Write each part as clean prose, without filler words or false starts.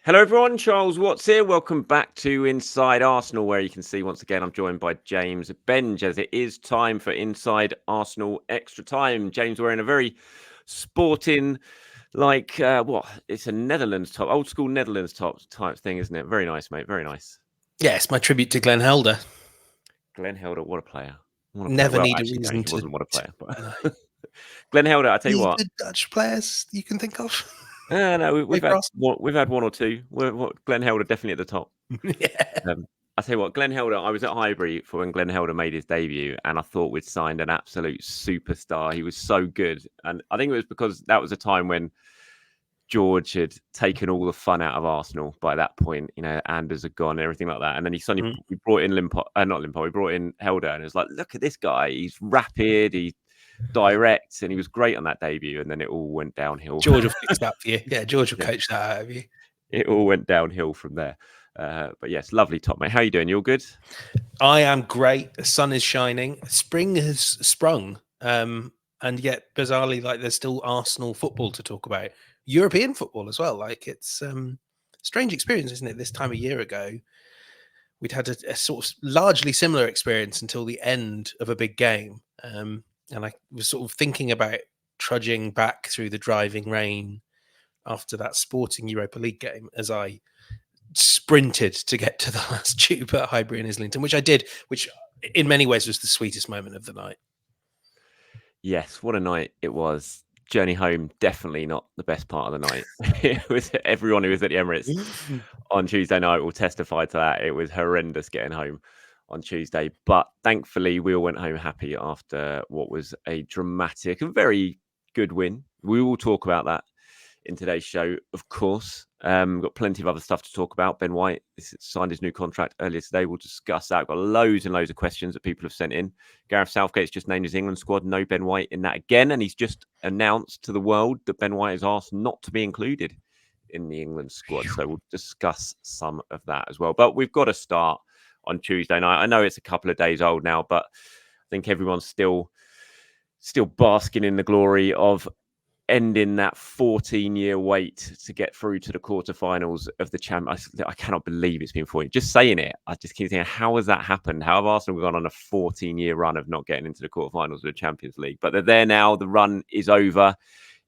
Hello, everyone. Charles Watts here. Welcome back to Inside Arsenal, where you can see once again I'm joined by James Benge as it is time for Inside Arsenal Extra Time. James wearing a very sporting, it's a Netherlands top, old school Netherlands top type thing, isn't it? Very nice, mate. Very nice. Yeah, it's my tribute to Glenn Helder. Glenn Helder, what a player. What a player. Never Well, need a actually, no, reason he wasn't what a player. No. But Glenn Helder, I tell you Any what. good Dutch players you can think of? No, Play for us? we've had one or two. Glenn Helder definitely at the top. Yeah. I tell you what, Glenn Helder, I was at Highbury for when Glenn Helder made his debut, and I thought we'd signed an absolute superstar. He was so good. And I think it was because that was a time when George had taken all the fun out of Arsenal by that point. You know, Anders had gone and everything like that. And then he suddenly we brought in we brought in Helder, and it was like, look at this guy. He's rapid, he's direct, and he was great on that debut. And then it all went downhill. George will fix that for you. Yeah, George will coach that out of you. It all went downhill from there. But yes, lovely top, mate. How are you doing? You all good? I am great. The sun is shining. Spring has sprung. And yet, bizarrely, like there's still Arsenal football to talk about. European football as well. Like it's strange experience, isn't it? This time a year ago, we'd had a sort of largely similar experience until the end of a big game. And I was sort of thinking about trudging back through the driving rain after that Sporting Europa League game as I sprinted to get to the last tube at Highbury and Islington, which I did, which in many ways was the sweetest moment of the night. Yes, what a night it was. Journey home, definitely not the best part of the night. It was everyone who was at the Emirates on Tuesday night will testify to that. It was horrendous getting home on Tuesday, but thankfully we all went home happy after what was a dramatic, a very good win. We will talk about that in today's show, of course. We've got plenty of other stuff to talk about. Ben White signed his new contract earlier today. We'll discuss that. We've got loads and loads of questions that people have sent in. Gareth Southgate's just named his England squad. No Ben White in that again. And he's just announced to the world that Ben White has asked not to be included in the England squad. So we'll discuss some of that as well. But we've got to start on Tuesday night. I know it's a couple of days old now, but I think everyone's still basking in the glory of ending that 14-year wait to get through to the quarterfinals of the I cannot believe it's been 14. Just saying it, I just keep thinking, how has that happened? How have Arsenal gone on a 14-year run of not getting into the quarterfinals of the Champions League? But they're there now. The run is over.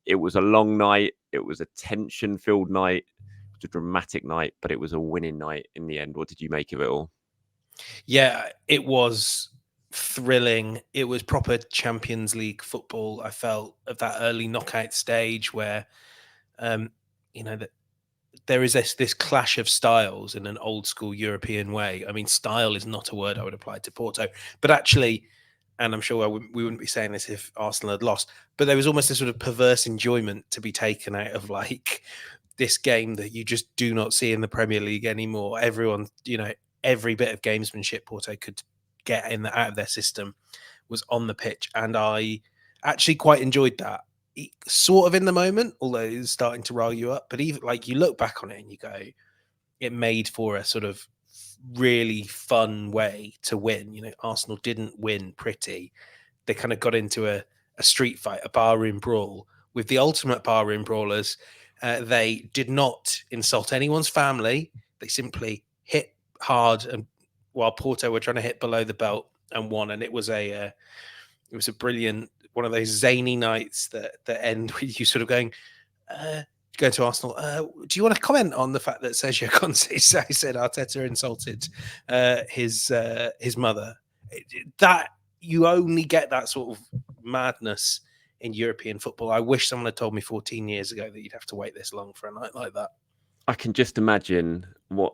It was a long night. It was a tension-filled night. It was a dramatic night, but it was a winning night in the end. What did you make of it all? Yeah, it was thrilling. It was proper Champions League football. I felt at that early knockout stage where, that there is this clash of styles in an old school European way. I mean, style is not a word I would apply to Porto, but actually, and I'm sure we wouldn't be saying this if Arsenal had lost, but there was almost a sort of perverse enjoyment to be taken out of like this game that you just do not see in the Premier League anymore. Everyone, every bit of gamesmanship Porto could get out of their system was on the pitch, and I actually quite enjoyed that. Sort of in the moment, although it's starting to rile you up, but even like you look back on it and you go, it made for a sort of really fun way to win. Arsenal didn't win pretty. They kind of got into a street fight, a barroom brawl with the ultimate barroom brawlers. They did not insult anyone's family. They simply hit hard, and while Porto were trying to hit below the belt and won. And it was a brilliant, one of those zany nights that end with you sort of going to Arsenal. Do you want to comment on the fact that Sergio Conte said Arteta insulted his mother? That you only get that sort of madness in European football. I wish someone had told me 14 years ago that you'd have to wait this long for a night like that. I can just imagine what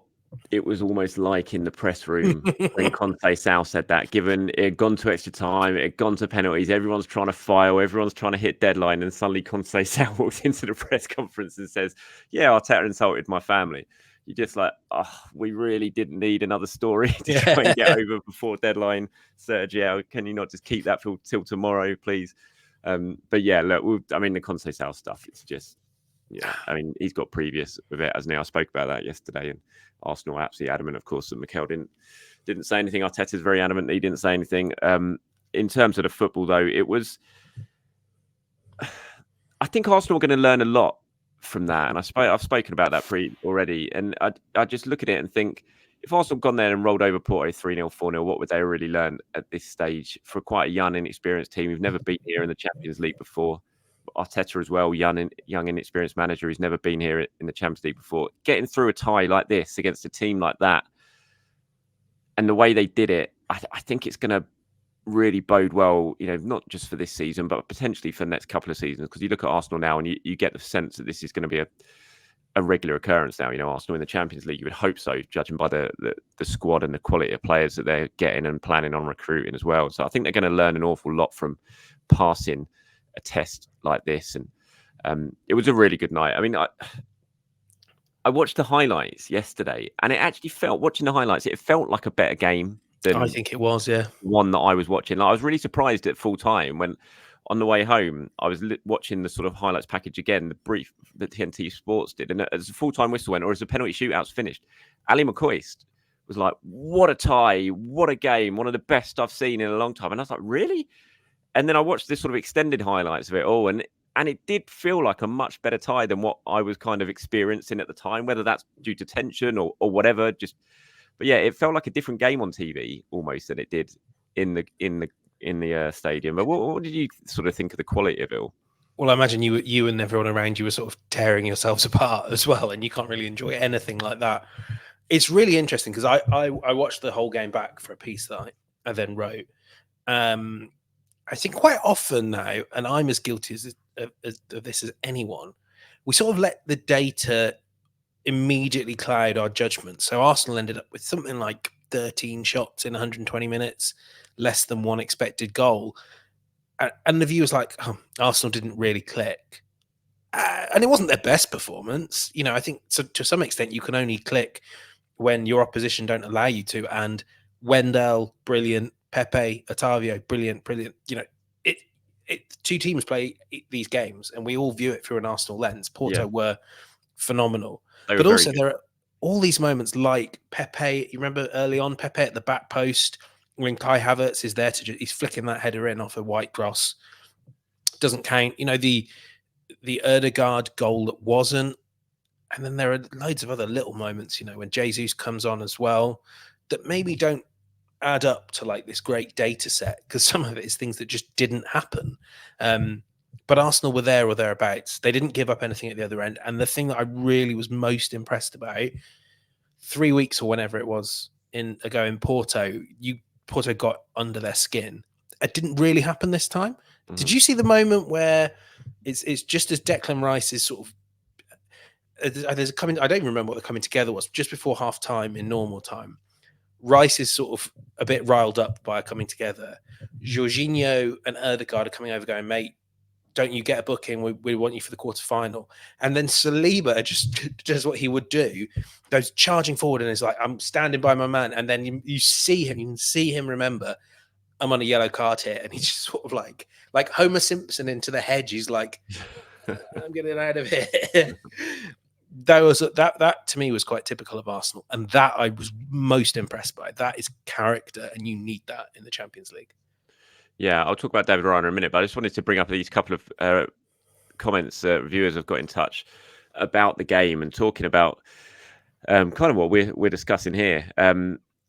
it was almost like in the press room when Conte Sal said that, given it had gone to extra time, it had gone to penalties, everyone's trying to file, everyone's trying to hit deadline, and suddenly Conte Sal walks into the press conference and says, yeah, Arteta insulted my family. You're just like, oh, we really didn't need another story to try and get over before deadline. Sergio, can you not just keep that till tomorrow, please? But yeah, look, the Conte Sal stuff, it's just, yeah, I mean, he's got previous with it, hasn't he? I spoke about that yesterday, and Arsenal are absolutely adamant, of course, that Mikel didn't say anything. Arteta's very adamant that he didn't say anything. In terms of the football, though, it was... I think Arsenal are going to learn a lot from that. And I've spoken about that already. And I just look at it and think, if Arsenal had gone there and rolled over Porto 3-0, 4-0, what would they really learn at this stage for quite a young, inexperienced team who've never been here in the Champions League before? Arteta as well, young, inexperienced manager who's never been here in the Champions League before. Getting through a tie like this against a team like that, and the way they did it, I think it's going to really bode well, not just for this season, but potentially for the next couple of seasons. Because you look at Arsenal now and you get the sense that this is going to be a regular occurrence now. Arsenal in the Champions League, you would hope so, judging by the squad and the quality of players that they're getting and planning on recruiting as well. So I think they're going to learn an awful lot from passing a test like this. And it was a really good night. I mean, I watched the highlights yesterday, and it actually watching the highlights, it felt like a better game than I think it was, yeah. one that I was watching. I was really surprised at full time when on the way home, I was watching the sort of highlights package again, the brief that TNT Sports did. And as the full-time whistle went, or as the penalty shootouts finished, Ali McCoist was like, what a tie, what a game, one of the best I've seen in a long time. And I was like, really? And then I watched this sort of extended highlights of it all, and it did feel like a much better tie than what I was kind of experiencing at the time, whether that's due to tension or whatever. But yeah, it felt like a different game on TV almost than it did in the stadium. But what did you sort of think of the quality of it all? Well, I imagine you and everyone around you were sort of tearing yourselves apart as well, and you can't really enjoy anything like that. It's really interesting because I watched the whole game back for a piece that I then wrote. I think quite often now, and I'm as guilty of this as anyone, we sort of let the data immediately cloud our judgment. So Arsenal ended up with something like 13 shots in 120 minutes, less than one expected goal. And the view was like, oh, Arsenal didn't really click. And it wasn't their best performance. I think to some extent you can only click when your opposition don't allow you to. And Wendell, brilliant. Pepe, Otavio, brilliant. Two teams play these games, and we all view it through an Arsenal lens. Porto were phenomenal, but also there are all these moments like Pepe. You remember early on Pepe at the back post when Kai Havertz is there he's flicking that header in off a white cross. Doesn't count. The Erdegaard goal that wasn't, and then there are loads of other little moments. When Jesus comes on as well, that maybe don't add up to like this great data set, because some of it is things that just didn't happen. But Arsenal were there or thereabouts. They didn't give up anything at the other end. And the thing that I really was most impressed about, 3 weeks or whenever it was ago in Porto, Porto got under their skin. It didn't really happen this time. Mm-hmm. Did you see the moment where it's just as Declan Rice is sort of there's a coming? I don't even remember what the coming together was. Just before half time in normal time, Rice is sort of a bit riled up by coming together. Jorginho and Erdegaard are coming over going, mate, don't you get a booking? We want you for the quarterfinal. And then Saliba just does what he would do, goes charging forward and is like, I'm standing by my man. And then you can see him remember, I'm on a yellow card here. And he's just sort of like Homer Simpson into the hedge. He's like, I'm getting out of here. That to me was quite typical of Arsenal, and that I was most impressed by. That is character, and you need that in the Champions League. Yeah, I'll talk about David Raya in a minute, but I just wanted to bring up these couple of comments viewers have got in touch about the game and talking about kind of what we're discussing here.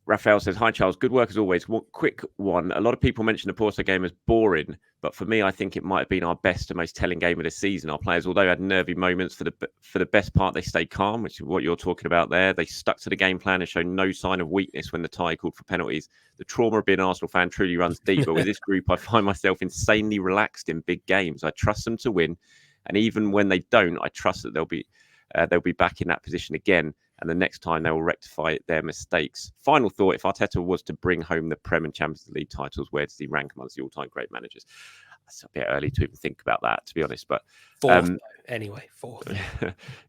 Raphael says, hi, Charles. Good work as always. Quick one. A lot of people mention the Porto game as boring, but for me, I think it might have been our best and most telling game of the season. Our players, although had nervy moments, for the best part, they stayed calm, which is what you're talking about there. They stuck to the game plan and showed no sign of weakness when the tie called for penalties. The trauma of being an Arsenal fan truly runs deep, but with this group, I find myself insanely relaxed in big games. I trust them to win, and even when they don't, I trust that they'll be back in that position again. And the next time they will rectify their mistakes. Final thought, if Arteta was to bring home the Prem and Champions League titles, where does he rank amongst the all-time great managers? It's a bit early to even think about that, to be honest. But fourth, anyway, fourth.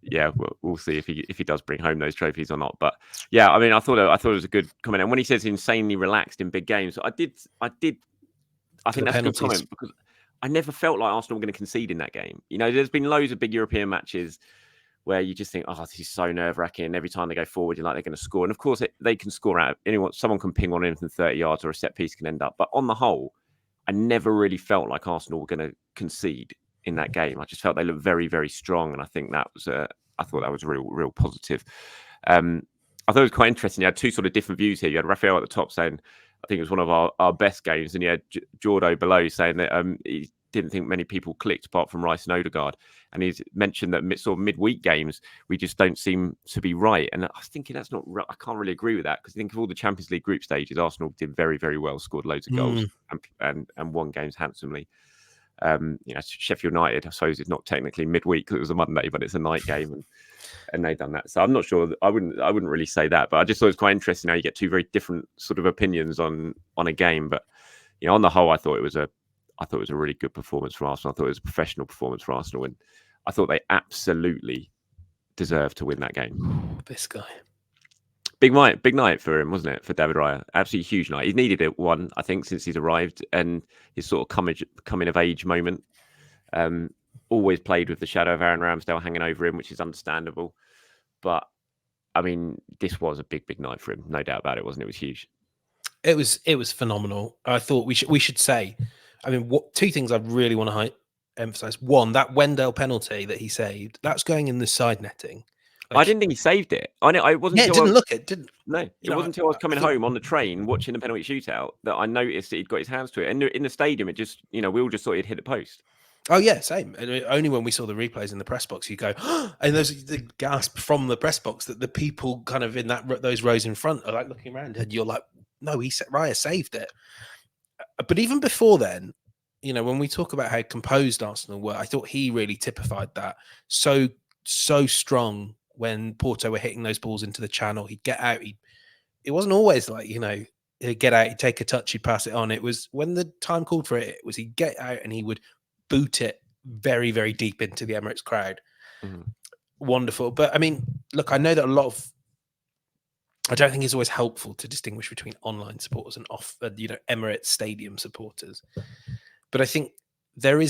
Yeah, we'll see if he does bring home those trophies or not. But yeah, I mean, I thought it was a good comment. And when he says insanely relaxed in big games, I think that's a good comment, because I never felt like Arsenal were going to concede in that game. There's been loads of big European matches where you just think, oh, this is so nerve-wracking. Every time they go forward, you're like, they're going to score. And of course, they can score out of anyone. Someone can ping one in from 30 yards, or a set piece can end up. But on the whole, I never really felt like Arsenal were going to concede in that game. I just felt they looked very, very strong, and I think that was I thought that was real positive. I thought it was quite interesting. You had two sort of different views here. You had Raphael at the top saying, I think it was one of our best games, and you had Jordo below saying that he didn't think many people clicked apart from Rice and Odegaard. And he's mentioned that sort of midweek games, we just don't seem to be right. And I was thinking that's not right. I can't really agree with that, because I think of all the Champions League group stages, Arsenal did very, very well, scored loads of goals and won games handsomely. Sheffield United, I suppose, it's not technically midweek because it was a Monday, but it's a night game, and they've done that. So I'm not sure. I wouldn't really say that, but I just thought it was quite interesting how you get two very different sort of opinions on a game. But on the whole, I thought it was a really good performance for Arsenal. I thought it was a professional performance for Arsenal, and I thought they absolutely deserved to win that game. This guy. Big night for him, wasn't it? For David Raya, absolutely huge night. He's needed it, one, I think, since he's arrived, and his sort of coming of age moment. Always played with the shadow of Aaron Ramsdale hanging over him, which is understandable. But I mean, this was a big night for him, no doubt about it, wasn't it? It was huge. It was phenomenal. I thought we should say, I mean, two things I really want to emphasize. One, that Wendell penalty that he saved, that's going in the side netting. I didn't think he saved it. I wasn't. Yeah, it didn't look it. Didn't. No, it wasn't until I was coming home on the train watching the penalty shootout that I noticed that he'd got his hands to it. And in the stadium, it just, we all just thought he'd hit the post. Oh yeah, same. And only when we saw the replays in the press box, you go, and there's the gasp from the press box that the people kind of in those rows in front are like looking around, and you're like, no, Raya saved it. But even before then, when we talk about how composed Arsenal were, I thought he really typified that. So strong when Porto were hitting those balls into the channel. He'd get out. It wasn't always like, he'd get out, he'd take a touch, he'd pass it on. It was when the time called for it, he'd get out and he would boot it very, very deep into the Emirates crowd. Mm-hmm. Wonderful. But I mean, look, I know that I don't think it's always helpful to distinguish between online supporters and Emirates stadium supporters. But I think there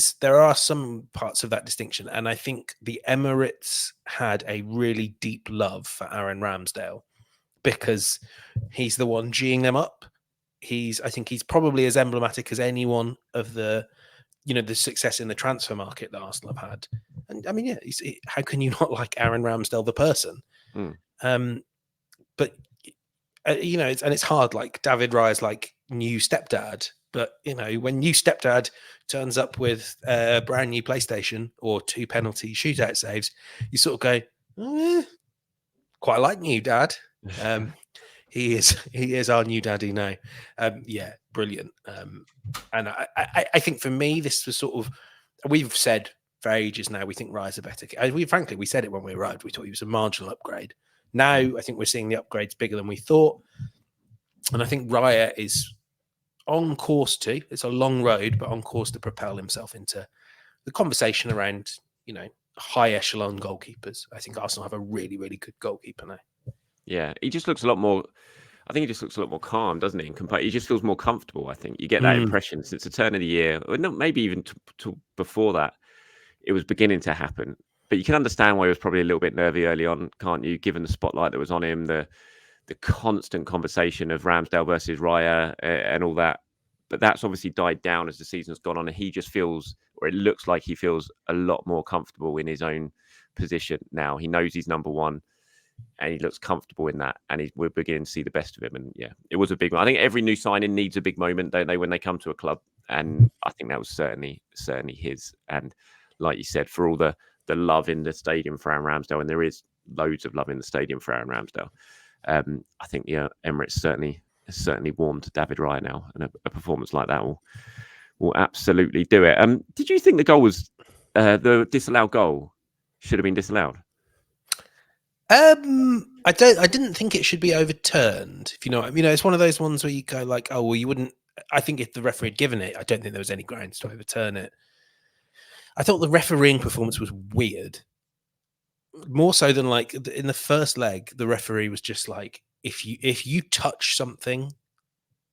are some parts of that distinction. And I think the Emirates had a really deep love for Aaron Ramsdale because he's the one G'ing them up. I think he's probably as emblematic as anyone of the success in the transfer market that Arsenal have had. And I mean, how can you not like Aaron Ramsdale, the person? But, it's hard, like David Raya's like new stepdad. But, when new stepdad turns up with a brand new PlayStation or 2 penalty shootout saves, you sort of go, quite like new dad. He is our new daddy now. Yeah, brilliant. And I think for me, this was sort of, we've said for ages now, we think Raya's a better kid. Frankly, we said it when we arrived. We thought he was a marginal upgrade. Now, I think we're seeing the upgrades bigger than we thought. And I think Raya is on course to, it's a long road, but on course to propel himself into the conversation around, high echelon goalkeepers. I think Arsenal have a really, really good goalkeeper now. Yeah, he just looks a lot more. I think he just looks a lot more calm, doesn't he? He just feels more comfortable. I think you get that impression since the turn of the year, or maybe even to before that, it was beginning to happen. But you can understand why he was probably a little bit nervy early on, can't you? Given the spotlight that was on him, the constant conversation of Ramsdale versus Raya and all that. But that's obviously died down as the season's gone on, and he just feels, or it looks like he feels, a lot more comfortable in his own position now. He knows he's number one. And he looks comfortable in that, and we're beginning to see the best of him. And yeah, it was a big one. I think every new signing needs a big moment, don't they, when they come to a club? And I think that was certainly his. And like you said, for all the love in the stadium for Aaron Ramsdale, and there is loads of love in the stadium for Aaron Ramsdale, I think Emirates certainly warmed David Raya now, and a performance like that will absolutely do it. Did you think the goal was the disallowed goal should have been disallowed? I didn't think it should be overturned. If you know, it's one of those ones where you go like, oh well, you wouldn't. I think if the referee had given it, I don't think there was any grounds to overturn it. I thought the refereeing performance was weird, more so than like in the first leg. The referee was just like, if you touch something,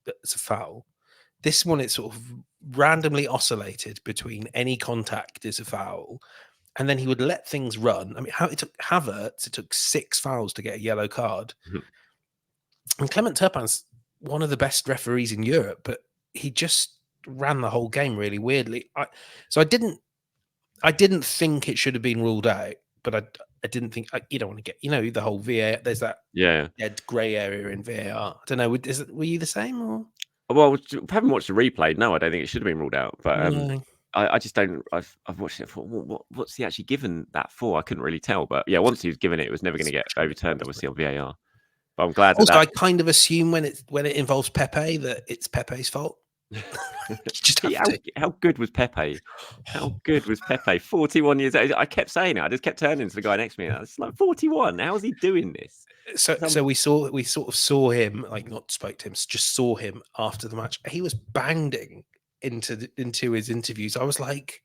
that's a foul. This one, it sort of randomly oscillated between any contact is a foul. And then he would let things run. I mean, how it took Havertz, it took 6 fouls to get a yellow card. Mm-hmm. And Clement Turpin's one of the best referees in Europe, but he just ran the whole game really weirdly. I didn't I didn't think it should have been ruled out, but I didn't think you don't want to get the whole VAR. There's that Yeah. dead grey area in VAR. I don't know. Were you the same or Well, I haven't watched the replay. No, I don't think it should have been ruled out. But no? I just don't. I've watched it. I thought, what's he actually given that for? I couldn't really tell. But yeah, once he was given it, it was never going to get overturned. Obviously on VAR. But I'm glad Also, that. I kind of assume when it involves Pepe that it's Pepe's fault. You just have to. How good was Pepe? How good was Pepe? 41 years old. I kept saying it. I just kept turning to the guy next to me. It's like 41. How is he doing this? So we sort of saw him, like not spoke to him, just saw him after the match. He was banging into his interviews. I was like,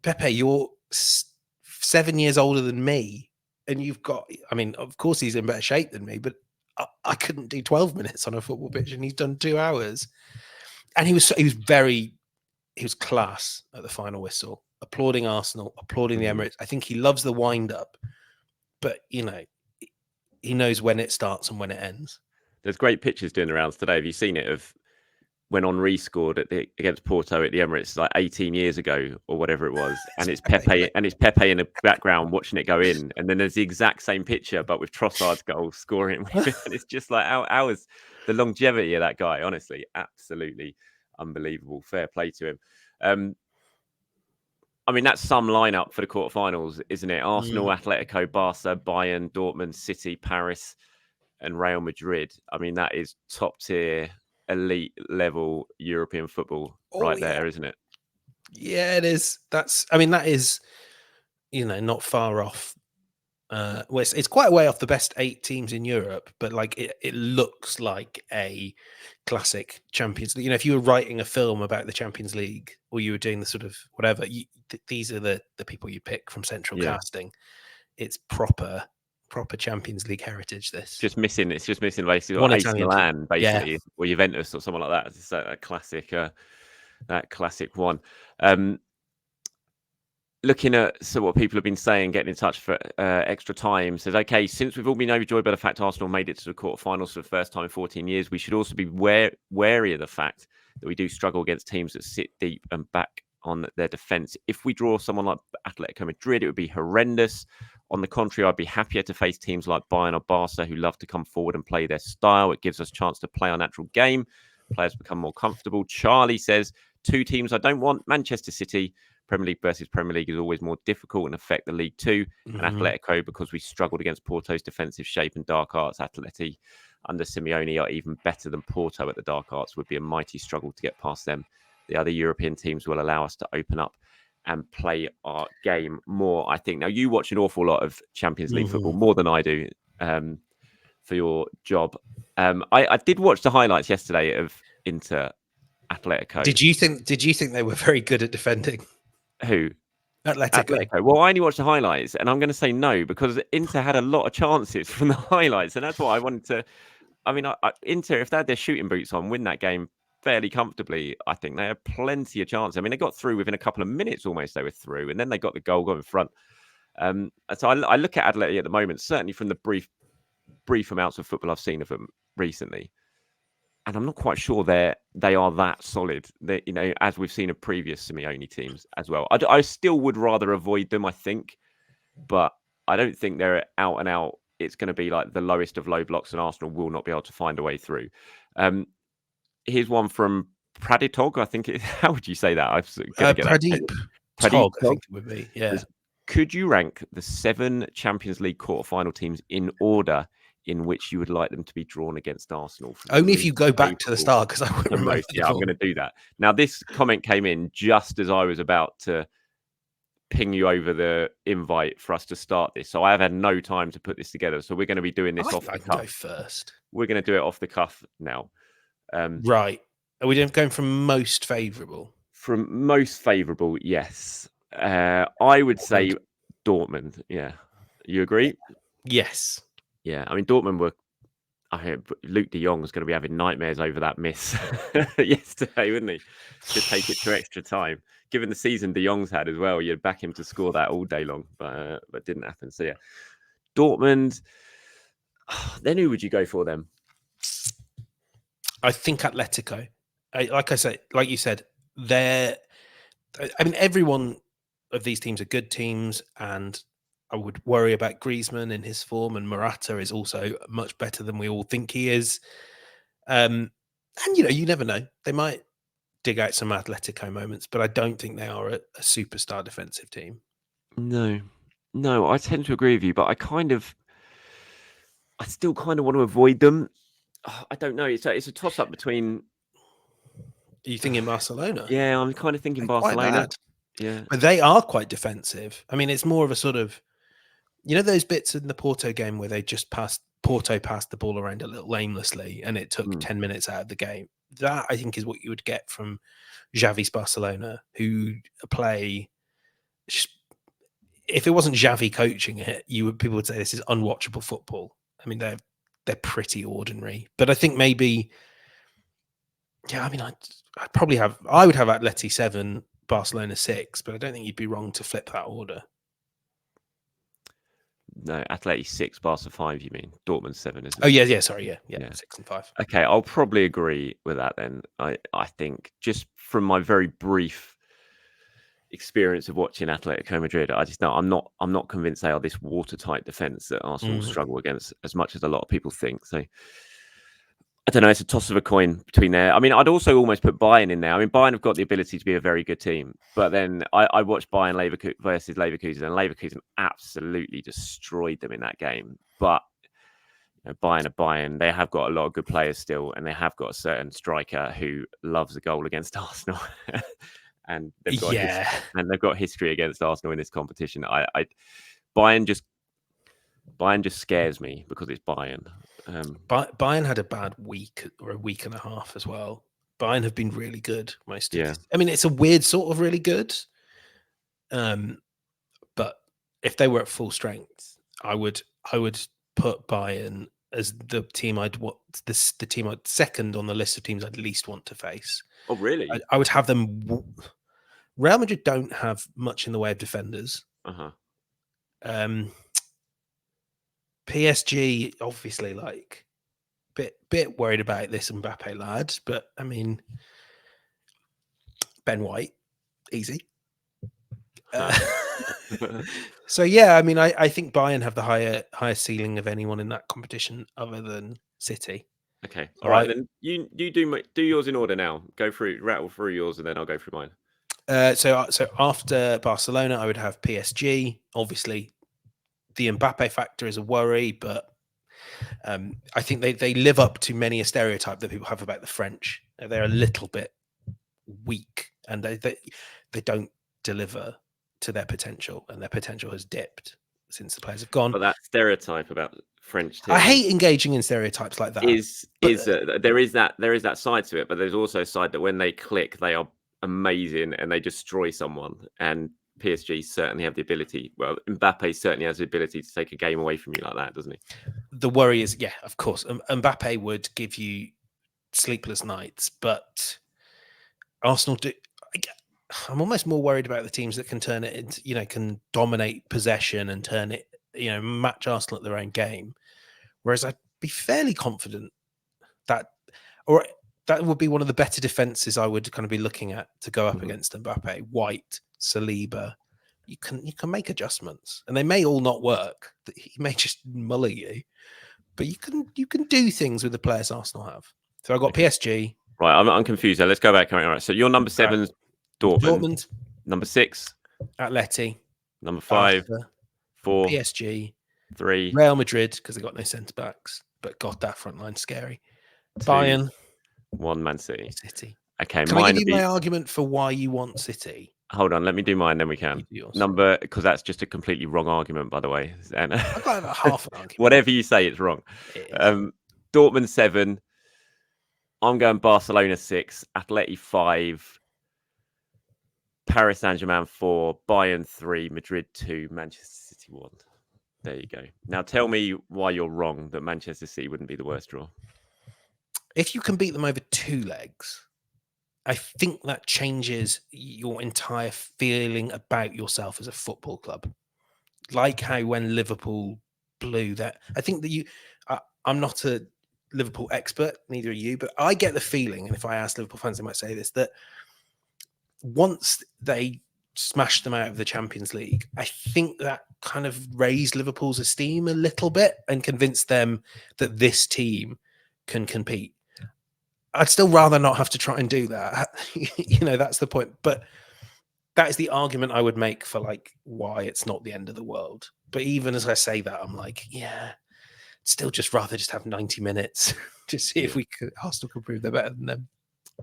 Pepe, you're 7 years older than me, and you've got. I mean, of course he's in better shape than me, but I couldn't do 12 minutes on a football pitch, and he's done 2 hours. And he was class at the final whistle, applauding Arsenal, applauding the Emirates. I think he loves the wind up, but he knows when it starts and when it ends. There's great pictures doing the rounds today. Have you seen it of when Henry scored against Porto at the Emirates like 18 years ago or whatever it was, and it's Pepe in the background watching it go in, and then there's the exact same picture but with Trossard's goal scoring, and it's just like how is the longevity of that guy? Honestly, absolutely unbelievable. Fair play to him. I mean, that's some lineup for the quarterfinals, isn't it? Arsenal, Atletico, Barca, Bayern, Dortmund, City, Paris, and Real Madrid. I mean, that is top tier, elite level European football there, isn't it? Yeah, it is. That is, not far off. Well, it's quite a way off the best 8 teams in Europe, but like it looks like a classic Champions League. If you were writing a film about the Champions League or you were doing the sort of whatever, these are the people you pick from central casting. It's proper Champions League heritage. It's just missing basically like AC Milan, basically, or Juventus or someone like that. It's a classic, that classic one. Looking at what people have been saying, getting in touch for extra time, says, okay, since we've all been overjoyed by the fact Arsenal made it to the quarterfinals for the first time in 14 years, we should also be wary of the fact that we do struggle against teams that sit deep and back on their defence. If we draw someone like Atletico Madrid, it would be horrendous. On the contrary, I'd be happier to face teams like Bayern or Barca who love to come forward and play their style. It gives us a chance to play our natural game. Players become more comfortable. Charlie says, 2 teams I don't want, Manchester City. Premier League versus Premier League is always more difficult and affect the League too. And Atletico, because we struggled against Porto's defensive shape and dark arts. Atleti under Simeone are even better than Porto at the dark arts. Would be a mighty struggle to get past them. The other European teams will allow us to open up and play our game more, I think. Now, you watch an awful lot of Champions League football, more than I do, for your job. I did watch the highlights yesterday of Inter Atletico. Did you think they were very good at defending? Who? Atletico. Well, I only watched the highlights, and I'm going to say no because Inter had a lot of chances from the highlights, and that's what I wanted to. I mean, Inter, if they had their shooting boots on, win that game fairly comfortably. I think they had plenty of chances. I mean, they got through within a couple of minutes almost. They were through, and then they got the goal in front. So I look at Atleti at the moment, certainly from the brief amounts of football I've seen of them recently. And I'm not quite sure they are that solid. As we've seen of previous Simeone teams as well. I still would rather avoid them, I think, but I don't think they're out and out. It's going to be like the lowest of low blocks, and Arsenal will not be able to find a way through. Here's one from Praditog. I think how would you say that? I'm going to get Pradeep Tog, I think it would be. Yeah. Could you rank the 7 Champions League quarterfinal teams in order in which you would like them to be drawn against Arsenal? Only if you go back to the start, because I wouldn't remember. Yeah, I'm going to do that. Now, this comment came in just as I was about to ping you over the invite for us to start this. So I have had no time to put this together. So we're going to be doing this off the cuff. Go first. We're going to do it off the cuff now. Right. Are we going from most favourable? From most favourable, yes. I would say Dortmund. Yeah. You agree? Yes. Yeah. I mean, Dortmund were. I heard Luke de Jong was going to be having nightmares over that miss yesterday, wouldn't he? To take it to extra time. Given the season de Jong's had as well, you'd back him to score that all day long, but didn't happen. So yeah, Dortmund. Then who would you go for them? I think Atletico. Like you said, they're. I mean, everyone of these teams are good teams, and I would worry about Griezmann in his form, and Morata is also much better than we all think he is. And you never know; they might dig out some Atletico moments, but I don't think they are a superstar defensive team. No, no, I tend to agree with you, but I still kind of want to avoid them. I don't know. It's a toss up between. Are you thinking Barcelona? Yeah, I'm kind of thinking They're quite Barcelona. bad, Yeah. but they are quite defensive. I mean, it's more of a sort of, those bits in the Porto game where they just Porto passed the ball around a little aimlessly, and it took 10 minutes out of the game. That, I think, is what you would get from Xavi's Barcelona, who play. If it wasn't Xavi coaching it, people would say this is unwatchable football. I mean, they're pretty ordinary, but I think maybe, yeah. I mean, I would have Atleti 7, Barcelona 6, but I don't think you'd be wrong to flip that order. No, Atleti 6, Barca 5. You mean Dortmund 7, isn't it? Oh yeah. Sorry, yeah. 6 and 5. Okay, I'll probably agree with that then. I think just from my very brief experience of watching Atletico Madrid, I just know I'm not convinced they are this watertight defence that Arsenal struggle against as much as a lot of people think. So I don't know. It's a toss of a coin between there. I mean, I'd also almost put Bayern in there. I mean, Bayern have got the ability to be a very good team, but then I watched Bayern versus Leverkusen, and Leverkusen absolutely destroyed them in that game. But Bayern are Bayern. They have got a lot of good players still, and they have got a certain striker who loves a goal against Arsenal, and they've got history against Arsenal in this competition. Bayern just scares me because it's Bayern. Bayern had a bad week or a week and a half as well. Bayern have been really good most of this. I mean, it's a weird sort of really good. But if they were at full strength, I would put Bayern as the team the team I'd second on the list of teams I'd least want to face. Oh, really? I would have them. Real Madrid don't have much in the way of defenders. PSG, obviously, like bit worried about this Mbappe lad, but I mean, Ben White, easy. So yeah, I mean, I think Bayern have the higher ceiling of anyone in that competition other than City. Okay, all right. Then you do yours in order now. Rattle through yours, and then I'll go through mine. So after Barcelona, I would have PSG. Obviously, the Mbappe factor is a worry, but I think they live up to many a stereotype that people have about the French. They're a little bit weak, and they don't deliver to their potential, and their potential has dipped since the players have gone. But that stereotype about French teams, I hate engaging in stereotypes like that. There is that side to it, but there's also a side that when they click, they are amazing and they destroy someone. And PSG certainly have the ability. Well, Mbappe certainly has the ability to take a game away from you like that, doesn't he? The worry is, yeah, of course, Mbappe would give you sleepless nights, but Arsenal do. I'm almost more worried about the teams that can turn it into, can dominate possession and turn it, match Arsenal at their own game. Whereas I'd be fairly confident that would be one of the better defenses I would kind of be looking at to go up against Mbappe. White, Saliba, you can make adjustments, and they may all not work. He may just muller you, but you can do things with the players Arsenal have. So I got PSG. Right, I'm confused. Let's go back. All right, so your number 7's Dortmund. Number 6, Atleti. Number 5, 4, PSG. 3, Real Madrid, because they got no centre backs, but God, that front line scary. 2, Bayern. 1, Man City. Okay, can I give you my argument for why you want City? Hold on, let me do mine, then we can. Because that's just a completely wrong argument, by the way. And I've got about half an argument. Whatever you say, it's wrong. Dortmund 7. I'm going Barcelona 6, Atleti 5, Paris Saint-Germain 4, Bayern 3, Madrid 2, Manchester City 1. There you go. Now tell me why you're wrong that Manchester City wouldn't be the worst draw. If you can beat them over 2 legs, I think that changes your entire feeling about yourself as a football club. Like how when Liverpool blew that, I think that I'm not a Liverpool expert, neither are you, but I get the feeling, and if I ask Liverpool fans, they might say this, that once they smashed them out of the Champions League, I think that kind of raised Liverpool's esteem a little bit and convinced them that this team can compete. I'd still rather not have to try and do that. That's the point. But that is the argument I would make for like why it's not the end of the world. But even as I say that, I'm like, yeah, still just rather just have 90 minutes to see if Arsenal can prove they're better than them.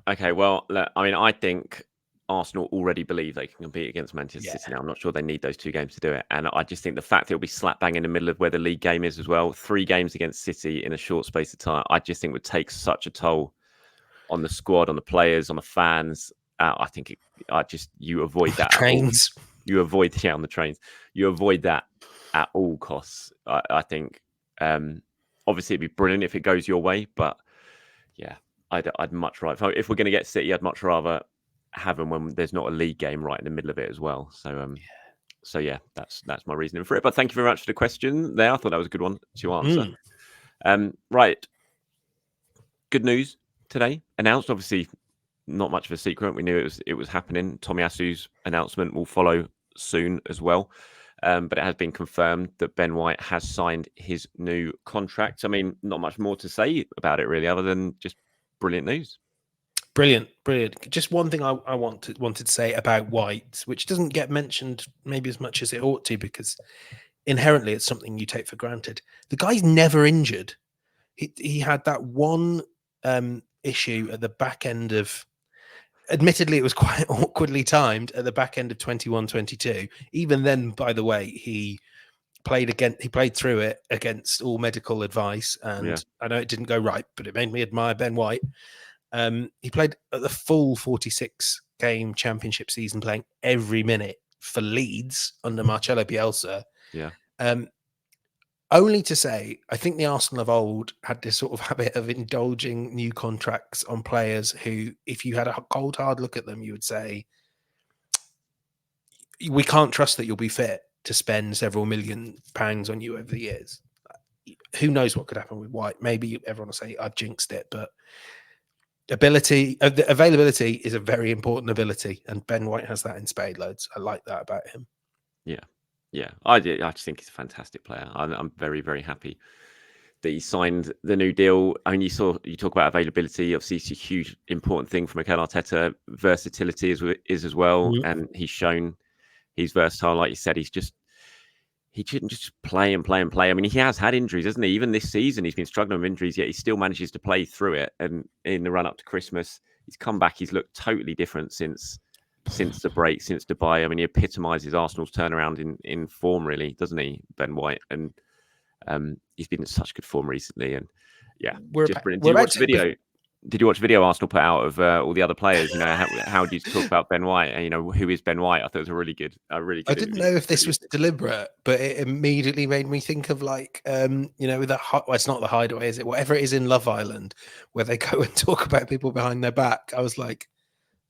Okay, well, I mean, I think Arsenal already believe they can compete against Manchester City now. I'm not sure they need those 2 games to do it. And I just think the fact that it'll be slap bang in the middle of where the league game is as well, 3 games against City in a short space of time, I just think would take such a toll on the squad, on the players, on the fans. I think you avoid that. Trains. You avoid on the trains. You avoid that at all costs. I think obviously it'd be brilliant if it goes your way, but yeah, I'd much rather, if we're going to get City, I'd much rather have them when there's not a league game right in the middle of it as well. So yeah, that's my reasoning for it. But thank you very much for the question there. I thought that was a good one to answer. Right, good news today announced. Obviously, not much of a secret. We knew it was happening. Tomiyasu's announcement will follow soon as well. But it has been confirmed that Ben White has signed his new contract. I mean, not much more to say about it really, other than just brilliant news. Brilliant. Just one thing I wanted to say about White, which doesn't get mentioned maybe as much as it ought to, because inherently it's something you take for granted. The guy's never injured. He had that one issue at the back end of, admittedly it was quite awkwardly timed, at the back end of 21-22. Even then, by the way, he played through it against all medical advice, and I know it didn't go right, but it made me admire Ben White. He played at the full 46 game championship season, playing every minute for Leeds under Marcelo Bielsa. Yeah. Only to say, I think the Arsenal of old had this sort of habit of indulging new contracts on players who, if you had a cold, hard look at them, you would say, we can't trust that you'll be fit to spend several £million on you over the years. Who knows what could happen with White? Maybe everyone will say I've jinxed it, but availability is a very important ability, and Ben White has that in spade loads. I like that about him. Yeah, I just think he's a fantastic player. I'm very, very happy that he signed the new deal. I mean, you talk about availability. Obviously, it's a huge, important thing for Mikel Arteta. Versatility is as well, and he's shown he's versatile. Like you said, he shouldn't just play and play and play. I mean, he has had injuries, hasn't he? Even this season, he's been struggling with injuries, yet he still manages to play through it. And in the run up to Christmas, he's come back. He's looked totally different since the break, since Dubai. I mean, he epitomises Arsenal's turnaround in form, really, doesn't he, Ben White? And he's been in such good form recently. And yeah, just brilliant. Did you watch the video Arsenal put out of all the other players? How do you talk about Ben White? And, who is Ben White? I thought it was a really good. I didn't know if this was deliberate, but it immediately made me think of like, it's not The Hideaway, is it? Whatever it is in Love Island, where they go and talk about people behind their back. I was like,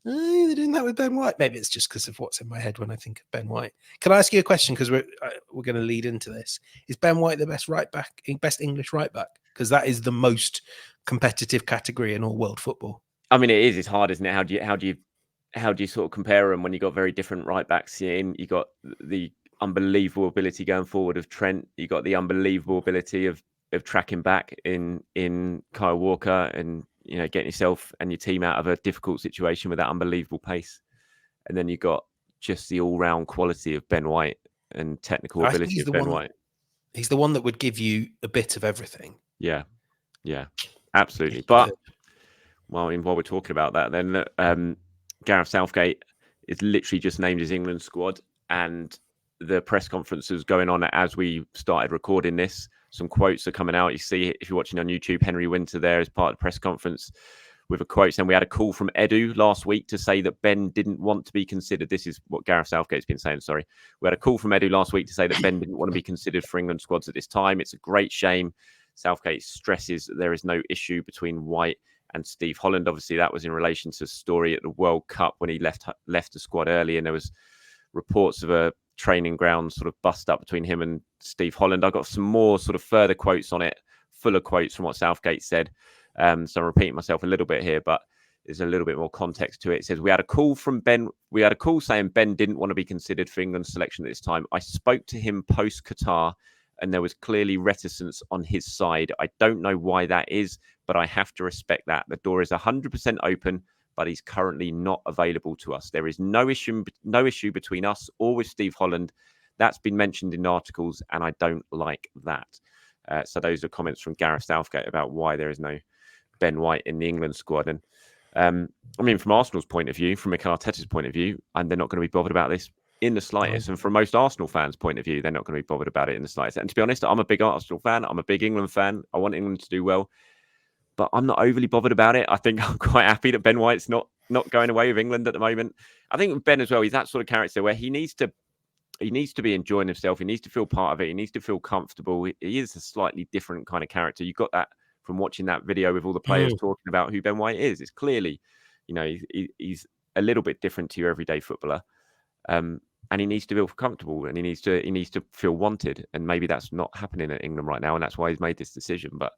they're doing that with Ben White. Maybe it's just because of what's in my head when I think of Ben White. Can I ask you a question? Because we're going to lead into this. Is Ben White the best best English right back? Because that is the most competitive category in all world football. I mean, it is. It's hard, isn't it? How do you sort of compare them when you got very different right backs in? You got the unbelievable ability going forward of Trent. You got the unbelievable ability of tracking back in Kyle Walker, and getting yourself and your team out of a difficult situation with that unbelievable pace. And then you got just the all-round quality of Ben White and technical ability of Ben White. He's the one that would give you a bit of everything. Yeah, absolutely. But while we're talking about that, then Gareth Southgate is literally just named his England squad, and the press conference is going on as we started recording this. Some quotes are coming out. You see, if you're watching on YouTube, Henry Winter there as part of the press conference with a quote. And we had a call from Edu last week to say that Ben didn't want to be considered. This is what Gareth Southgate's been saying, sorry. We had a call from Edu last week to say that Ben didn't want to be considered for England squads at this time. It's a great shame. Southgate stresses that there is no issue between White and Steve Holland. Obviously, that was in relation to a story at the World Cup when he left the squad early, and there was reports of a training ground sort of bust up between him and Steve Holland. I got some more sort of further quotes on it, fuller quotes from what Southgate said. So I'm repeating myself a little bit here, but there's a little bit more context to it. It says, we had a call from Ben. We had a call saying Ben didn't want to be considered for England's selection at this time. I spoke to him post Qatar and there was clearly reticence on his side. I don't know why that is, but I have to respect that. The door is 100% open, but he's currently not available to us. There is no issue between us or with Steve Holland. That's been mentioned in articles, and I don't like that. So those are comments from Gareth Southgate about why there is no Ben White in the England squad. And I mean, from Arsenal's point of view, from Mikel Arteta's point of view, and they're not going to be bothered about this in the slightest. And from most Arsenal fans' point of view, they're not going to be bothered about it in the slightest. And to be honest, I'm a big Arsenal fan. I'm a big England fan. I want England to do well, but I'm not overly bothered about it. I think I'm quite happy that Ben White's not going away with England at the moment. I think with Ben as well, he's that sort of character where he needs to be enjoying himself. He needs to feel part of it. He needs to feel comfortable. He is a slightly different kind of character. You got that from watching that video with all the players talking about who Ben White is. It's clearly, he's a little bit different to your everyday footballer. And he needs to feel comfortable and he needs to feel wanted. And maybe that's not happening at England right now. And that's why he's made this decision. But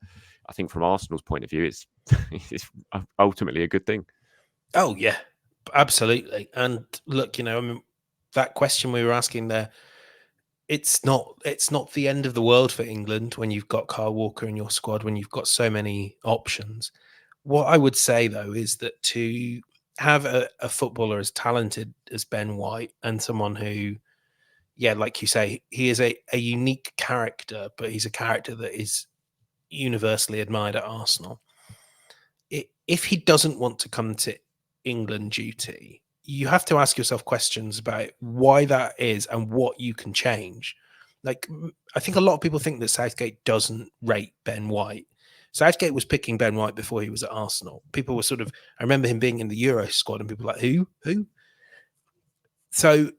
I think from Arsenal's point of view, it's ultimately a good thing. Oh, yeah, absolutely. And look, I mean, that question we were asking there, it's not the end of the world for England when you've got Kyle Walker in your squad, when you've got so many options. What I would say, though, is that to have a footballer as talented as Ben White and someone who, yeah, like you say, he is a unique character, but he's a character that is universally admired at Arsenal. If he doesn't want to come to England duty, you have to ask yourself questions about why that is and what you can change. Like, I think a lot of people think that Southgate doesn't rate Ben White. Southgate was picking Ben White before he was at Arsenal. People were I remember him being in the Euro squad and people were like, who? So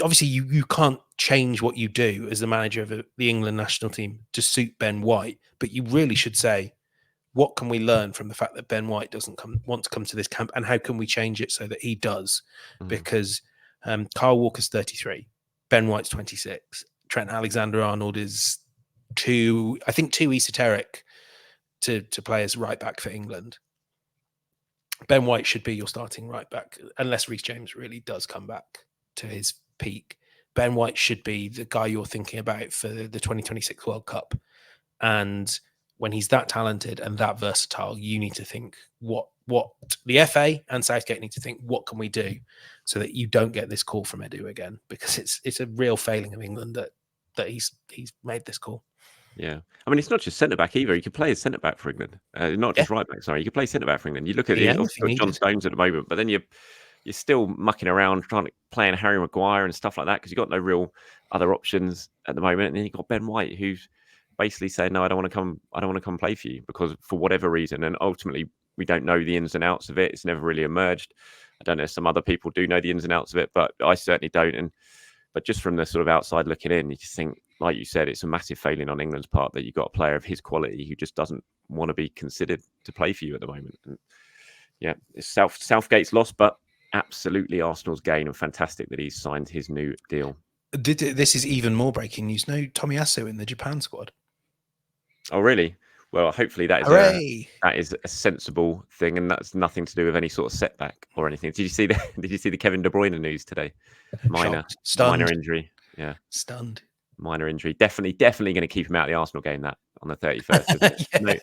obviously you can't change what you do as the manager of the England national team to suit Ben White, but you really should say, what can we learn from the fact that Ben White doesn't want to come to this camp, and how can we change it so that he does? Because Kyle Walker's 33, Ben White's 26, Trent Alexander-Arnold is too esoteric to play as right back for England. Ben White should be your starting right back, unless Reece James really does come back to his peak. Ben White should be the guy you're thinking about for the 2026 World Cup. And when he's that talented and that versatile, you need to think what the FA and Southgate need to think, what can we do so that you don't get this call from Edu again? Because it's a real failing of England that he's made this call. Yeah. I mean, it's not just centre-back either. You could play as centre-back for England. Not just right-back, sorry. You could play centre-back for England. You look at John Stones at the moment, but then you're still mucking around playing Harry Maguire and stuff like that because you've got no real other options at the moment. And then you've got Ben White, who's basically saying, no, I don't want to come play for you because for whatever reason. And ultimately, we don't know the ins and outs of it. It's never really emerged. I don't know if some other people do know the ins and outs of it, but I certainly don't. But just from the sort of outside looking in, you just think, like you said, it's a massive failing on England's part that you've got a player of his quality who just doesn't want to be considered to play for you at the moment. And yeah, it's Southgate's loss, but absolutely Arsenal's gain, and fantastic that he's signed his new deal. This is even more breaking news. No Tomiyasu in the Japan squad. Oh, really? Well, hopefully that is a sensible thing, and that's nothing to do with any sort of setback or anything. Did you see the Kevin De Bruyne news today? Minor injury. Yeah, stunned. Minor injury. Definitely going to keep him out of the Arsenal game. That on the 31st.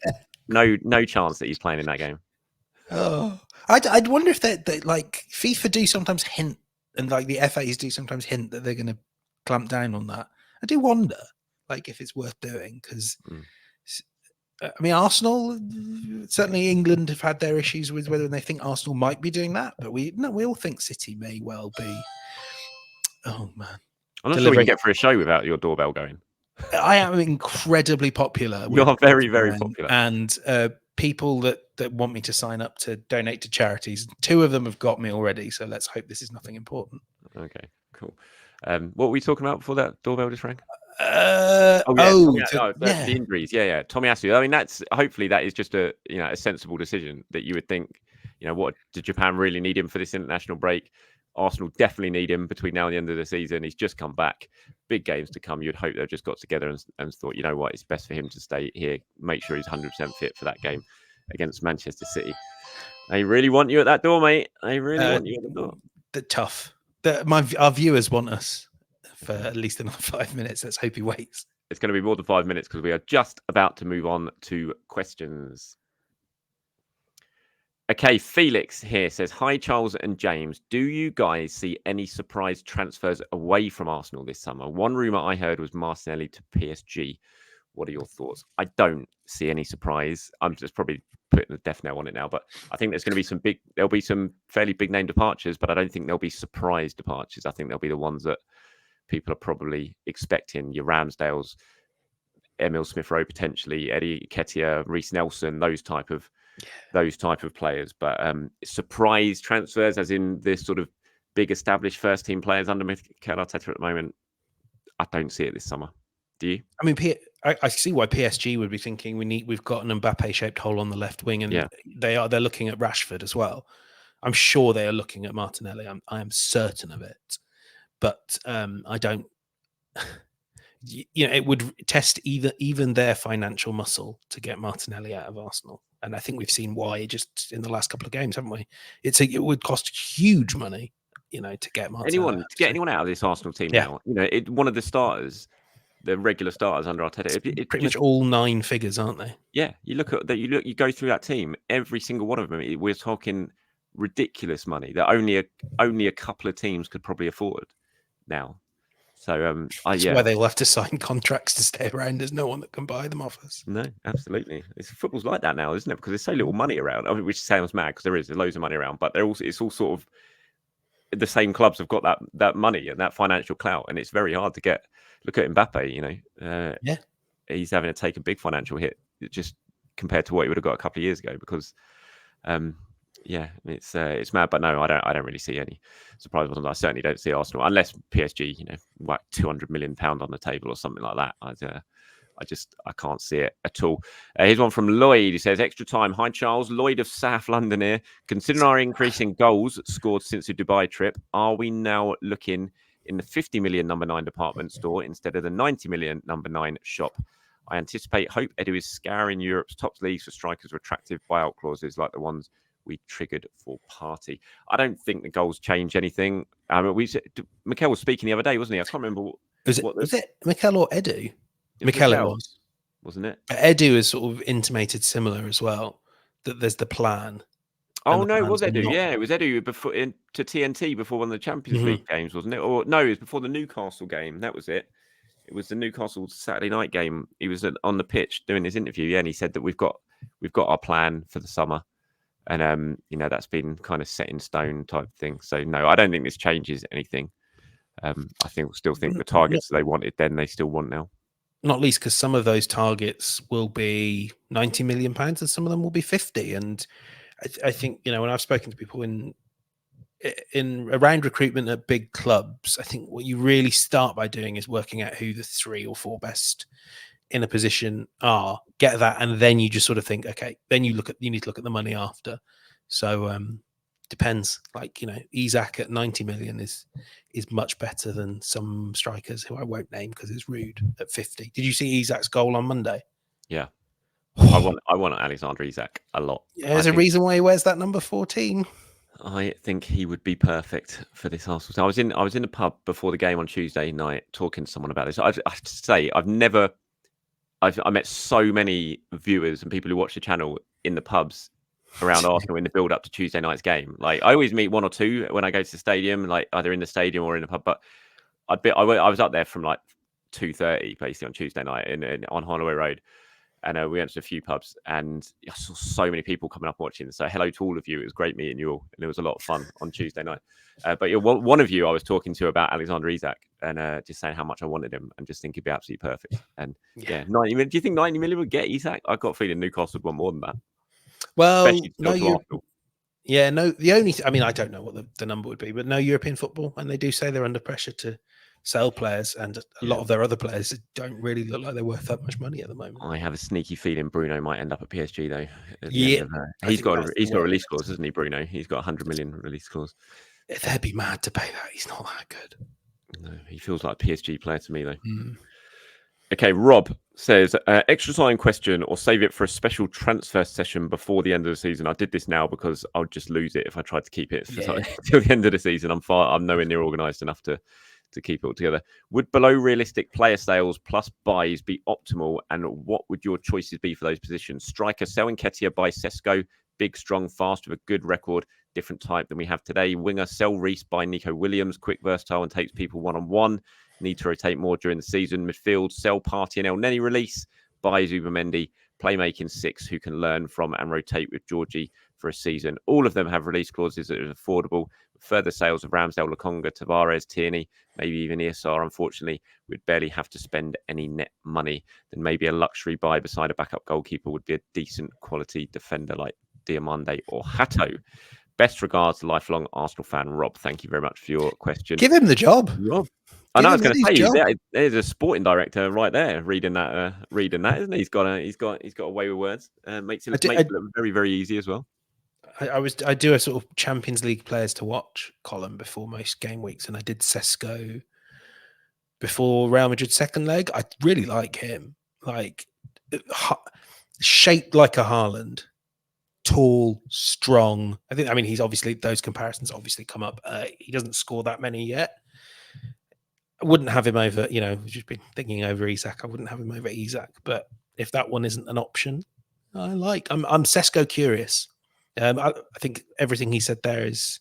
Yeah. No chance that he's playing in that game. Oh, I'd wonder if that like FIFA do sometimes hint, and like the FAs do sometimes hint that they're going to clamp down on that. I do wonder, like, if it's worth doing because. I mean, Arsenal, certainly England have had their issues with whether they think Arsenal might be doing that, but we all think City may well be. Oh man, I'm not sure we can get through a show without your doorbell going. I am incredibly popular. You're very, very popular, and people that want me to sign up to donate to charities. 2 of them have got me already, so let's hope this is nothing important. Okay, cool. What were we talking about before that doorbell just rang? The injuries. Yeah. Tomiyasu. I mean, hopefully that is just a sensible decision that you would think, what did Japan really need him for this international break? Arsenal definitely need him between now and the end of the season. He's just come back. Big games to come. You'd hope they've just got together and thought, you know what, it's best for him to stay here, make sure he's 100% fit for that game. against Manchester City. They really want you at that door, mate. They really want you at the door. Tough. Our viewers want us for at least another 5 minutes. Let's hope he waits. It's going to be more than 5 minutes because we are just about to move on to questions. Okay, Felix here says, hi, Charles and James. Do you guys see any surprise transfers away from Arsenal this summer? One rumour I heard was Martinelli to PSG. What are your thoughts? I don't see any surprise. I'm just probably putting the death knell on it now, but I think there's going to be there'll be some fairly big name departures, but I don't think there'll be surprise departures. I think there'll be the ones that people are probably expecting. Your Ramsdales, Emil Smith-Rowe potentially, Eddie Nketiah, Reece Nelson, those type of players. But surprise transfers, as in this sort of big established first team players under Mikel Arteta at the moment, I don't see it this summer. Do you? I mean, I see why PSG would be thinking we've got an Mbappe-shaped hole on the left wing, and they're looking at Rashford as well. I'm sure they are looking at Martinelli. I am certain of it, but I don't. It would test even their financial muscle to get Martinelli out of Arsenal, and I think we've seen why just in the last couple of games, haven't we? It would cost huge money, to get Martinelli anyone out of this Arsenal team now. One of the starters, the regular starters under Arteta, pretty much all 9 figures, aren't they? Yeah, you look at that. You go through that team. Every single one of them, we're talking ridiculous money that only a couple of teams could probably afford now. So that's why they'll have to sign contracts to stay around. There's no one that can buy them off us. No, absolutely. Football's like that now, isn't it? Because there's so little money around. I mean, which sounds mad because there's loads of money around, but it's all sort of the same clubs have got that money and that financial clout, and it's very hard to get. Look at Mbappe. He's having to take a big financial hit just compared to what he would have got a couple of years ago because. It's mad, but no, I don't really see any surprise ones. I certainly don't see Arsenal unless PSG, like £200 million on the table or something like that. I can't see it at all. Here's one from Lloyd. He says, extra time. Hi, Charles. Lloyd of South London here. Considering our increase in goals scored since the Dubai trip, are we now looking in the 50 million number 9 department store instead of the 90 million number 9 shop? I hope Edu is scouring Europe's top leagues for strikers with attractive buyout clauses like the ones we triggered for Party. I don't think the goals change anything. Mikel was speaking the other day, wasn't he? I can't remember. Was it Mikel or Edu? Mikel it was, wasn't it? Edu has sort of intimated similar as well, that there's the plan. Oh no, it was Edu. Yeah, it was Edu before to TNT before one of the Champions League games, wasn't it? Or no, it was before the Newcastle game. That was it. It was the Newcastle Saturday night game. He was on the pitch doing his interview, and he said that we've got our plan for the summer, and that's been kind of set in stone type thing. So no, I don't think this changes anything. I still think the targets they wanted then they still want now. Not least because some of those targets will be £90 million, and some of them will be 50. And I think when I've spoken to people in around recruitment at big clubs, I think what you really start by doing is working out who the 3 or 4 best in a position are, get that, and then you just sort of think, okay, then you need to look at the money after. So depends. Like Isak at 90 million is much better than some strikers who I won't name because it's rude at 50. Did you see Isak's goal on Monday? Yeah. I want Alexander Isak a lot. Yeah, there's a reason why he wears that number 14. I think he would be perfect for this Arsenal team. I was in a pub before the game on Tuesday night talking to someone about this. I have to say I met so many viewers and people who watch the channel in the pubs around Arsenal in the build up to Tuesday night's game. Like I always meet 1 or 2 when I go to the stadium, like either in the stadium or in the pub. But I was up there from like 2:30 basically on Tuesday night on Holloway Road. And we went to a few pubs and I saw so many people coming up watching. So hello to all of you. It was great meeting you all. And it was a lot of fun on Tuesday night. But one of you I was talking to about Alexander Isak and just saying how much I wanted him and just think he'd be absolutely perfect. And 90 million. Do you think 90 million would get Isak? I've got a feeling Newcastle would want more than that. Well, the only I mean, I don't know what the number would be, but no European football. And they do say they're under pressure to sell players, and a lot of their other players don't really look like they're worth that much money at the moment. I have a sneaky feeling Bruno might end up at PSG though. He's got release clause, hasn't he, Bruno? He's got 100 million release clause. They'd be mad to pay that. He's not that good. No, he feels like a PSG player to me though. Okay, Rob says, extra time question or save it for a special transfer session before the end of the season. I did this now because I would just lose it if I tried to keep it for Yeah. till the end of the season. I'm nowhere near organised enough to keep it all together. Would below realistic player sales plus buys be optimal? And what would your choices be for those positions? Striker, sell Nketiah, buy Sesko, big, strong, fast with a good record, different type than we have today. Winger, sell Reece, buy Nico Williams, quick, versatile, and takes people one-on-one. Need to rotate more during the season. Midfield, sell Partey and El Neni release, buy Zubimendi, playmaking 6 who can learn from and rotate with Georgie for a season. All of them have release clauses that are affordable. Further sales of Ramsdale, Lokonga, Tavares, Tierney, maybe even ESR, unfortunately, we'd barely have to spend any net money. Then maybe a luxury buy beside a backup goalkeeper would be a decent quality defender like Diamande or Hato. Best regards, lifelong Arsenal fan, Rob. Thank you very much for your question. Give him the job. Rob. I know. I was going to say there's a sporting director right there reading that, isn't he? He's got a way with words. Makes it look very, very easy as well. I do a sort of Champions League players to watch column before most game weeks, and I did Sesko before Real Madrid's second leg. I really like him, like shaped like a Haaland, tall, strong. I mean, he's obviously, those comparisons obviously come up. He doesn't score that many yet. I wouldn't have him over, we've just been thinking over Isak. I wouldn't have him over Isak, but if that one isn't an option, I'm Sesko curious. I think everything he said there is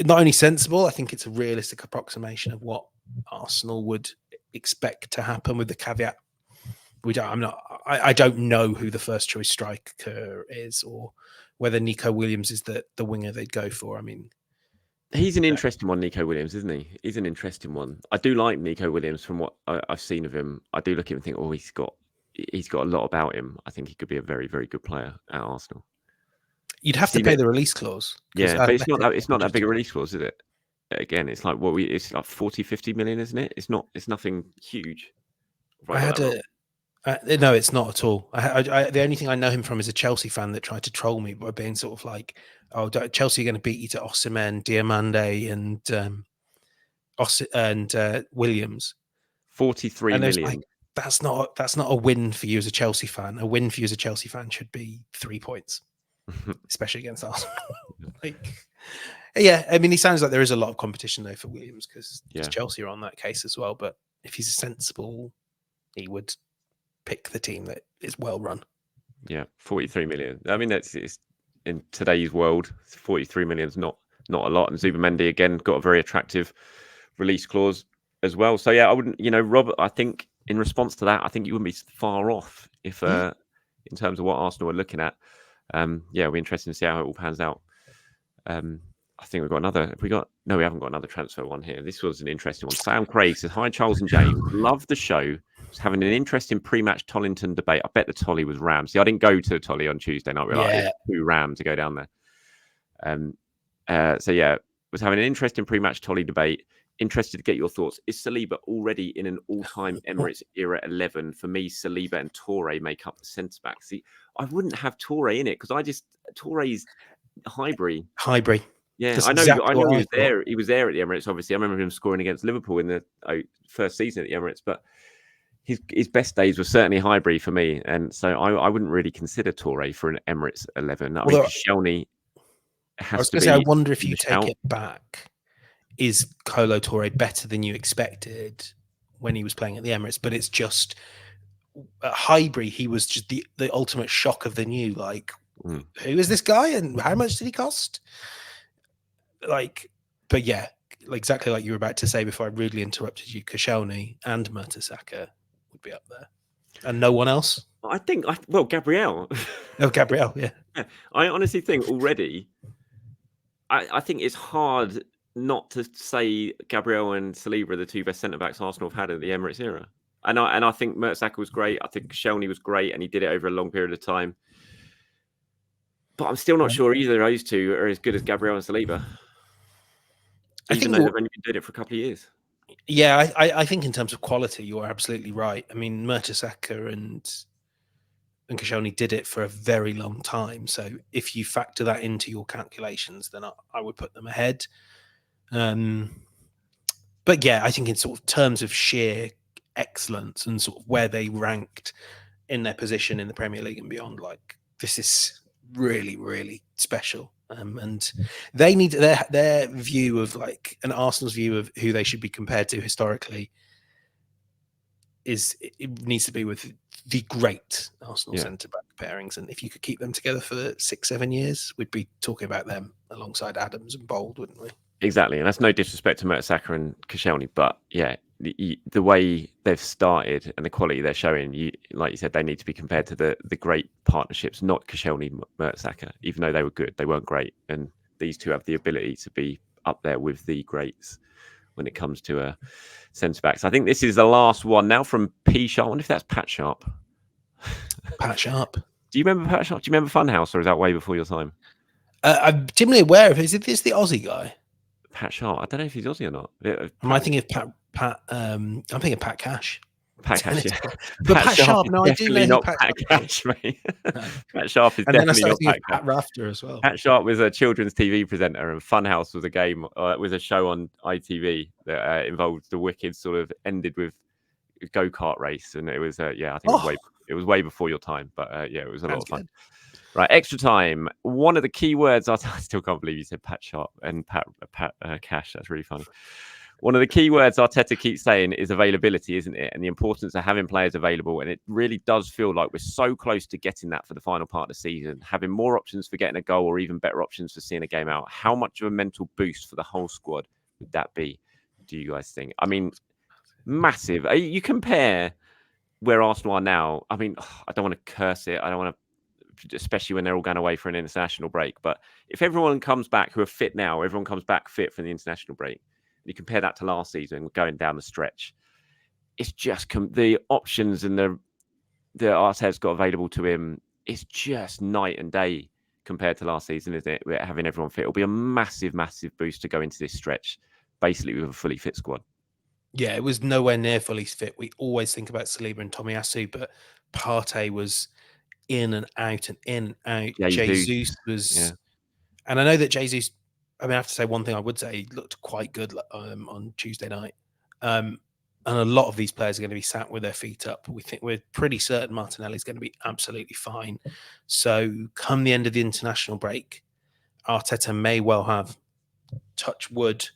not only sensible, I think it's a realistic approximation of what Arsenal would expect to happen, with the caveat I don't know who the first choice striker is, or whether Nico Williams is the winger they'd go for. I mean, he's an interesting one, Nico Williams, isn't he? He's an interesting one. I do like Nico Williams from what I've seen of him. I do look at him and think, oh, he's got a lot about him. I think he could be a very, very good player at Arsenal. You'd have to pay the release clause. Yeah, but it's not that big a release clause, is it? Again, it's like it's like 40, 50 million, isn't it? It's nothing huge. No, it's not at all. The only thing I know him from is a Chelsea fan that tried to troll me by being sort of like, "Oh, Chelsea are going to beat you to Osimhen, Diamande, and Williams." 43 million. Like, that's not a win for you as a Chelsea fan. A win for you as a Chelsea fan should be 3 points, especially against Arsenal. Yeah, I mean, he sounds like there is a lot of competition though for Williams, because Chelsea are on that case as well. But if he's sensible, he would pick the team that is well run. Yeah, 43 million. I mean, it's in today's world, 43 million is not a lot. And Zubimendi again got a very attractive release clause as well. So yeah, I wouldn't, Rob, I think in response to that, I think you wouldn't be far off if in terms of what Arsenal are looking at. It'll be interesting to see how it all pans out. I think we've got another. No, we haven't got another transfer one here. This was an interesting one. Sam Craig says, "Hi, Charles and James. Love the show. Was having an interesting pre-match Tollington debate. I bet the Tolly was Rams. See, I didn't go to Tolly on Tuesday night. We're two Rams to go down there. Was having an interesting pre-match Tolly debate. Interested to get your thoughts. Is Saliba already in an all-time Emirates era 11? For me, Saliba and Toure make up the centre back. See, I wouldn't have Toure in it because Toure's Highbury. Yeah, I know. Exactly, I know he was there. He was there at the Emirates. Obviously, I remember him scoring against Liverpool in the first season at the Emirates. But his best days were certainly Highbury for me, and so I wouldn't really consider Toure for an Emirates 11. I mean, Koscielny has to be. I wonder if you take it back, is Kolo Toure better than you expected when he was playing at the Emirates? But it's just at Highbury, he was just the ultimate shock of the new. Like, who is this guy, and how much did he cost? But yeah, exactly like you were about to say before I rudely interrupted you, Koscielny and Mertesacker would be up there, and no one else. I think, Gabriel. Oh, Gabriel, yeah. I honestly think already, I think it's hard not to say Gabriel and Saliba are the two best centre backs Arsenal have had in the Emirates era, and I think Mertesacker was great. I think Koscielny was great, and he did it over a long period of time. But I'm still not sure either of those two are as good as Gabriel and Saliba. Even though they've only been doing it for a couple of years. Yeah, I think in terms of quality, you're absolutely right. I mean, Mertesacker and Koscielny did it for a very long time. So if you factor that into your calculations, then I would put them ahead. But yeah, I think in sort of terms of sheer excellence and sort of where they ranked in their position in the Premier League and beyond. Like, this is really, really special. And they need their view of, like, an Arsenal's view of who they should be compared to historically it needs to be with the great Arsenal centre back pairings. And if you could keep them together for 6-7 years, we'd be talking about them alongside Adams and Bold, wouldn't we? Exactly, and that's no disrespect to Mertesacker and Koscielny, but yeah, the way they've started and the quality they're showing, like you said, they need to be compared to the great partnerships, not Koscielny, Mertesacker. Even though they were good, they weren't great, and these two have the ability to be up there with the greats when it comes to centre backs. I think this is the last one now from P Sharp. I wonder if that's Pat Sharp. Pat Sharp. Do you remember Pat Sharp? Do you remember Funhouse, or is that way before your time? I'm dimly aware of. Is this the Aussie guy? Pat Sharp. I don't know if he's Aussie or not. Am I thinking of Pat? I'm thinking of Pat Cash. Pat Cash, yeah. But Pat Sharp, no, I do know not Pat Cash, mate. No. Pat Sharp is and then definitely I not started Pat Rafter as well. Pat Sharp was a children's TV presenter, and Funhouse was a game, was a show on ITV that involved the wicked sort of ended with a go-kart race, and it was I think it was way before your time, but yeah, it was a lot of fun. Good. Right, extra time. One of the key words I still can't believe you said Pat Sharp and Pat Cash. That's really funny. One of the key words Arteta keeps saying is availability, isn't it? And the importance of having players available. And it really does feel like we're so close to getting that for the final part of the season, having more options for getting a goal or even better options for seeing a game out. How much of a mental boost for the whole squad would that be, do you guys think? I mean, massive. You compare where Arsenal are now. I mean, I don't want to curse it. I don't want to, especially when they're all going away for an international break. But if everyone comes back who are fit now, everyone comes back fit for the international break, you compare that to last season, going down the stretch, it's just the options and the Arteta's got available to him. It's just night and day compared to last season, isn't it? Having everyone fit, it'll be a massive, massive boost to go into this stretch, basically with a fully fit squad. Yeah, it was nowhere near fully fit. We always think about Saliba and Tomiyasu, but Partey was in and out and in and out. Jesus was, and I know that Jesus. I mean, I have to say one thing. I would say he looked quite good on Tuesday night, and a lot of these players are going to be sat with their feet up. We're pretty certain Martinelli's going to be absolutely fine. So, come the end of the international break, Arteta may well have, touch wood,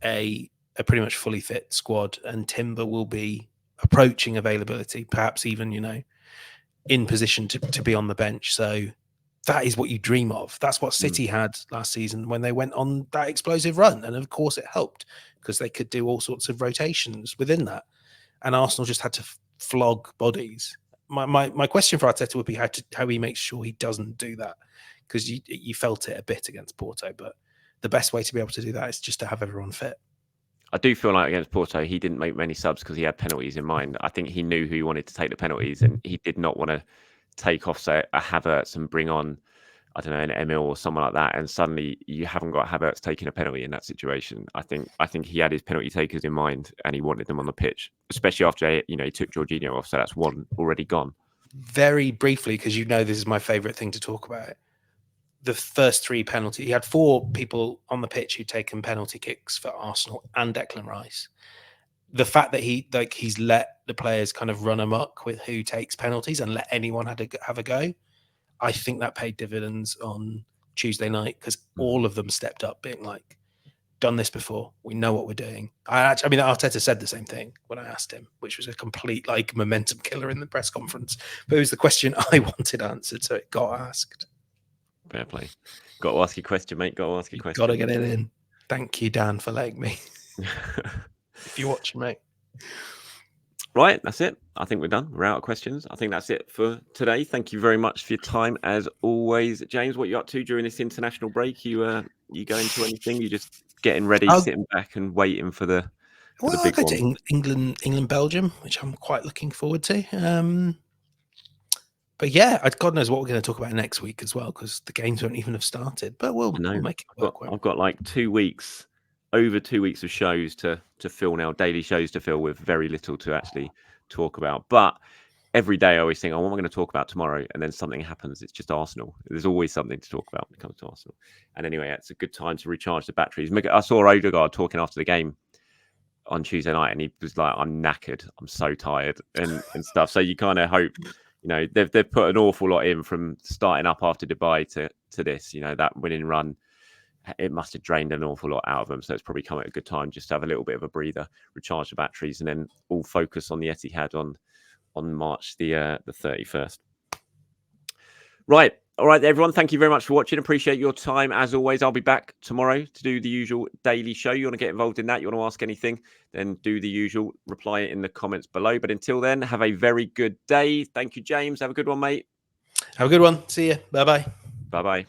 a pretty much fully fit squad, and Timber will be approaching availability, perhaps even in position to be on the bench. So that is what you dream of. That's what City had last season when they went on that explosive run. And of course it helped because they could do all sorts of rotations within that. And Arsenal just had to flog bodies. My question for Arteta would be how he makes sure he doesn't do that, because you felt it a bit against Porto, but the best way to be able to do that is just to have everyone fit. I do feel like against Porto, he didn't make many subs because he had penalties in mind. I think he knew who he wanted to take the penalties, and he did not want to take off, say, a Havertz and bring on, I don't know, an Emil or someone like that. And suddenly you haven't got Havertz taking a penalty in that situation. I think he had his penalty takers in mind and he wanted them on the pitch, especially after he took Jorginho off. So that's one already gone. Very briefly, because this is my favourite thing to talk about. The first three penalties, he had four people on the pitch who'd taken penalty kicks for Arsenal and Declan Rice. The fact that he's let the players kind of run amok with who takes penalties and let anyone have a go, I think that paid dividends on Tuesday night, because all of them stepped up being like, done this before, we know what we're doing. I mean, Arteta said the same thing when I asked him, which was a complete momentum killer in the press conference, but it was the question I wanted answered, so it got asked. Fair play. Got to ask your question, mate. Got to ask your question. Got to get it in. Thank you, Dan, for letting me. If you're watching, mate. Right, that's it. I think we're done. We're out of questions. I think that's it for today. Thank you very much for your time, as always. James, what are you up to during this international break? You going to anything? You just getting ready, sitting back and waiting for the big one? To England, Belgium, which I'm quite looking forward to. But yeah, God knows what we're going to talk about next week as well, because the games won't even have started. But we'll make it work. I've got like 2 weeks, over 2 weeks of shows to fill now, daily shows to fill, with very little to actually talk about. But every day I always think, what am I going to talk about tomorrow? And then something happens. It's just Arsenal. There's always something to talk about when it comes to Arsenal. And anyway, it's a good time to recharge the batteries. I saw Odegaard talking after the game on Tuesday night, and he was like, "I'm knackered. I'm so tired," and stuff. So you kind of hope, they've put an awful lot in from starting up after Dubai to this. That winning run, it must have drained an awful lot out of them. So it's probably come at a good time just to have a little bit of a breather, recharge the batteries, and then all focus on the Etihad on March the 31st. Right. All right, everyone. Thank you very much for watching. Appreciate your time. As always, I'll be back tomorrow to do the usual daily show. You want to get involved in that? You want to ask anything? Then do the usual. Reply it in the comments below. But until then, have a very good day. Thank you, James. Have a good one, mate. Have a good one. See you. Bye-bye. Bye-bye.